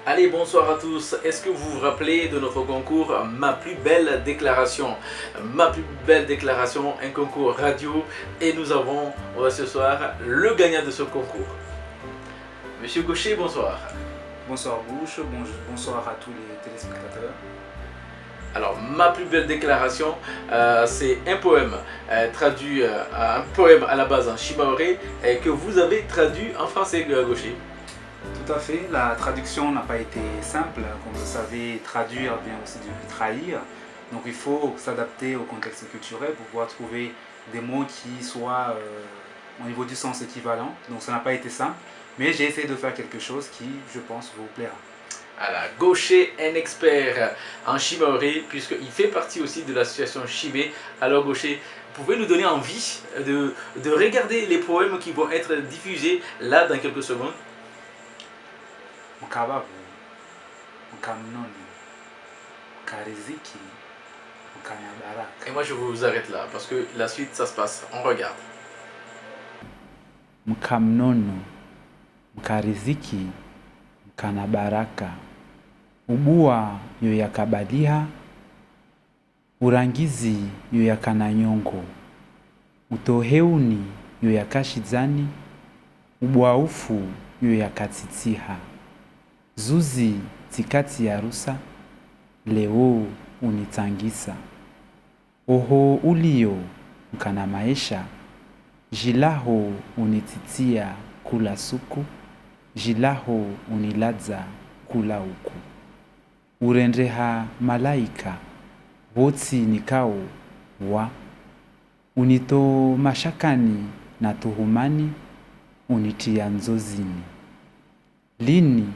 Allez, bonsoir à tous. Est-ce que vous vous rappelez de notre concours Ma plus belle déclaration? Ma plus belle déclaration, un concours radio. Et nous avons ce soir le gagnant de ce concours. Monsieur Gaucher, bonsoir. Bonsoir Bouche, bonsoir à tous les téléspectateurs. Alors, ma plus belle déclaration, c'est un poème traduit, un poème à la base en shimaoré que vous avez traduit en français, Gaucher. Tout à fait, la traduction n'a pas été simple. Comme vous le savez, traduire vient aussi de trahir. Donc il faut s'adapter au contexte culturel pour pouvoir trouver des mots qui soient au niveau du sens équivalent. Donc ça n'a pas été simple, mais j'ai essayé de faire quelque chose qui, je pense, vous plaira. Voilà, Gaucher, un expert en shimaoré, puisqu'il fait partie aussi de l'association Shimé. Alors Gaucher, pouvez nous donner envie de regarder les poèmes qui vont être diffusés là dans quelques secondes? Mkababu, mkamnoni, mkariziki, mkanyabaraka. Et moi je vous arrête là, parce que la suite ça se passe, on regarde. Mkamnono, mkariziki, mkanabaraka, ubua yoyakabaliha, urangizi yoyakananyongo, utoheuni yoyakashizani, ubwaufu yoyakatsitsiha, zuzi tikati ya rusa, leo unitangisa, oho ulio mkana maisha, jilaho unititia kula suku, jilaho uniladza kula uku, urendeha malaika, wotsi nikao wa, unito mashakani na tuhumani, unitia nzozini. Lini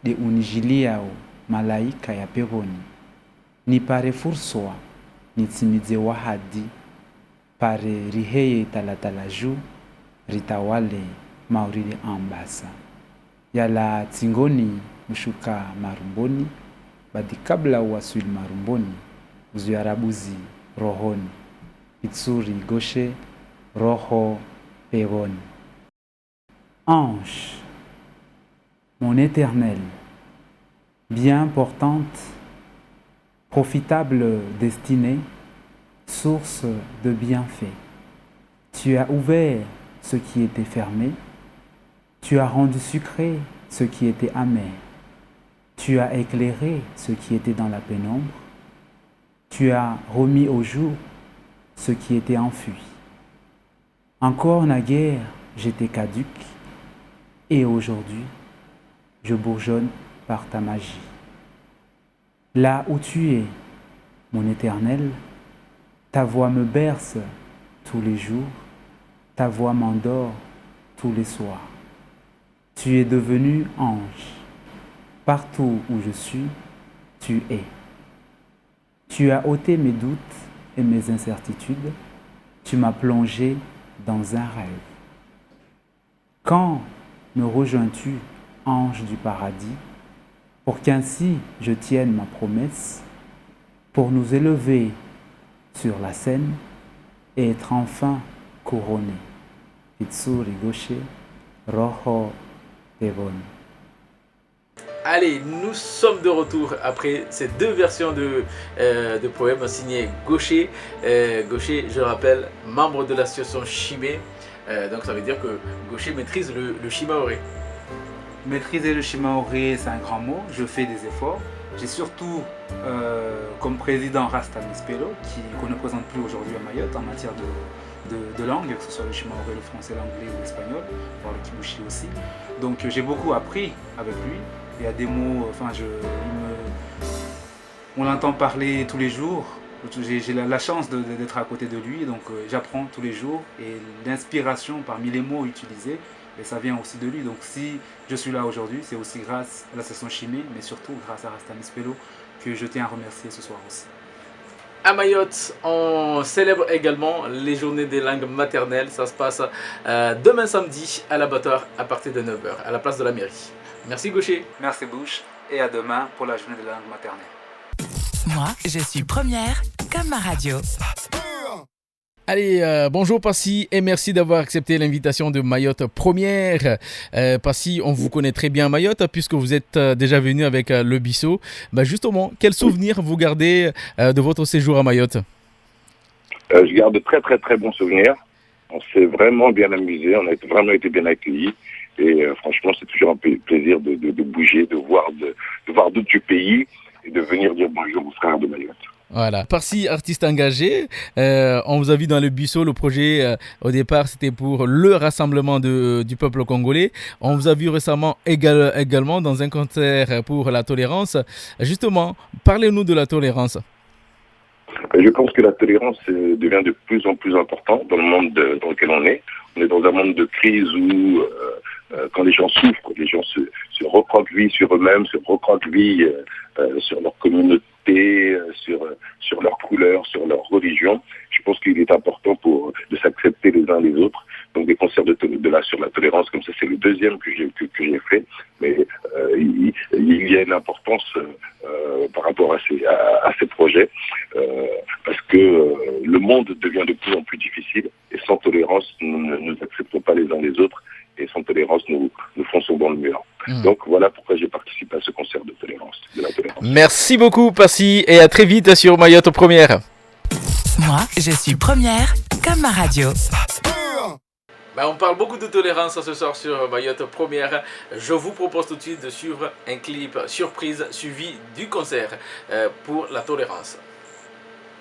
de unijiliao malaika ya peponi, ni pare furswa, nitimize wahadi, pare riheye talatalaju, ritawale mauride ambasa. Yala tingoni mshuka marumboni, badi kabla uwaswili marumboni, uzuyarabuzi rohoni. Itsuri Gaucher, roho peponi. Ange, mon éternel, bien portante, profitable destinée, source de bienfaits. Tu as ouvert ce qui était fermé, tu as rendu sucré ce qui était amer, tu as éclairé ce qui était dans la pénombre, tu as remis au jour ce qui était enfui. Encore naguère, j'étais caduc, et aujourd'hui, je bourgeonne par ta magie. Là où tu es, mon éternel, ta voix me berce tous les jours, ta voix m'endort tous les soirs. Tu es devenu ange. Partout où je suis, tu es. Tu as ôté mes doutes et mes incertitudes, tu m'as plongé dans un rêve. Quand me rejoins-tu, ange du paradis, pour qu'ainsi je tienne ma promesse, pour nous élever sur la scène et être enfin couronné. Itsuri Gaucher, roho peponi. Allez, nous sommes de retour après ces deux versions de poèmes signés Gaucher. Gaucher, je rappelle, membre de l'association Shimé. Donc ça veut dire que Gaucher maîtrise le shimaoré. Maîtriser le shimaoré, c'est un grand mot, je fais des efforts. J'ai surtout comme président Rasta Mispelo, qu'on ne présente plus aujourd'hui à Mayotte en matière de langue, que ce soit le shimaoré, le français, l'anglais ou l'espagnol, voire le kibushi aussi. Donc j'ai beaucoup appris avec lui. Il y a des mots, on l'entend parler tous les jours. J'ai la chance d'être à côté de lui, donc j'apprends tous les jours. Et l'inspiration parmi les mots utilisés, et ça vient aussi de lui. Donc si je suis là aujourd'hui, c'est aussi grâce à l'association Shimé, mais surtout grâce à Rasta Mispelo, que je tiens à remercier ce soir aussi. À Mayotte, on célèbre également les journées des langues maternelles. Ça se passe demain samedi à l'abattoir à partir de 9h, à la place de la mairie. Merci Gaucher. Merci Bouche, et à demain pour la journée de la langue maternelle. Moi, je suis première comme ma radio. Allez, bonjour Passy et merci d'avoir accepté l'invitation de Mayotte Première. Passy, on vous connaît très bien à Mayotte puisque vous êtes déjà venu avec le Bissau. Justement, quels souvenirs vous gardez de votre séjour à Mayotte? Je garde de très très très bons souvenirs. On s'est vraiment bien amusé, on a vraiment été bien accueillis. Et franchement, c'est toujours un plaisir de bouger, de voir d'autres du pays et de venir dire bonjour aux frères de Mayotte. Voilà. Passy, artiste engagé, on vous a vu dans le Bissau, le projet au départ c'était pour le rassemblement du peuple congolais. On vous a vu récemment également dans un concert pour la tolérance. Justement, parlez-nous de la tolérance. Je pense que la tolérance devient de plus en plus importante dans le monde dans lequel on est. On est dans un monde de crise où quand les gens souffrent, quand les gens se recroquevillent sur eux-mêmes, se recroquevillent sur leur communauté, sur leur couleur, sur leur religion. Je pense qu'il est important de s'accepter les uns les autres. Donc des concerts sur la tolérance, comme ça, c'est le deuxième que j'ai fait. Mais il y a une importance par rapport à ces projets parce que le monde devient de plus en plus difficile et sans tolérance, nous ne nous acceptons pas les uns les autres et sans tolérance, nous fonçons dans le mur. Donc voilà pourquoi j'ai participé à ce concert de la tolérance. Merci beaucoup Passy et à très vite sur Mayotte Première. Moi, je suis première comme ma radio. On parle beaucoup de tolérance ce soir sur Mayotte Première. Je vous propose tout de suite de suivre un clip surprise suivi du concert pour la tolérance.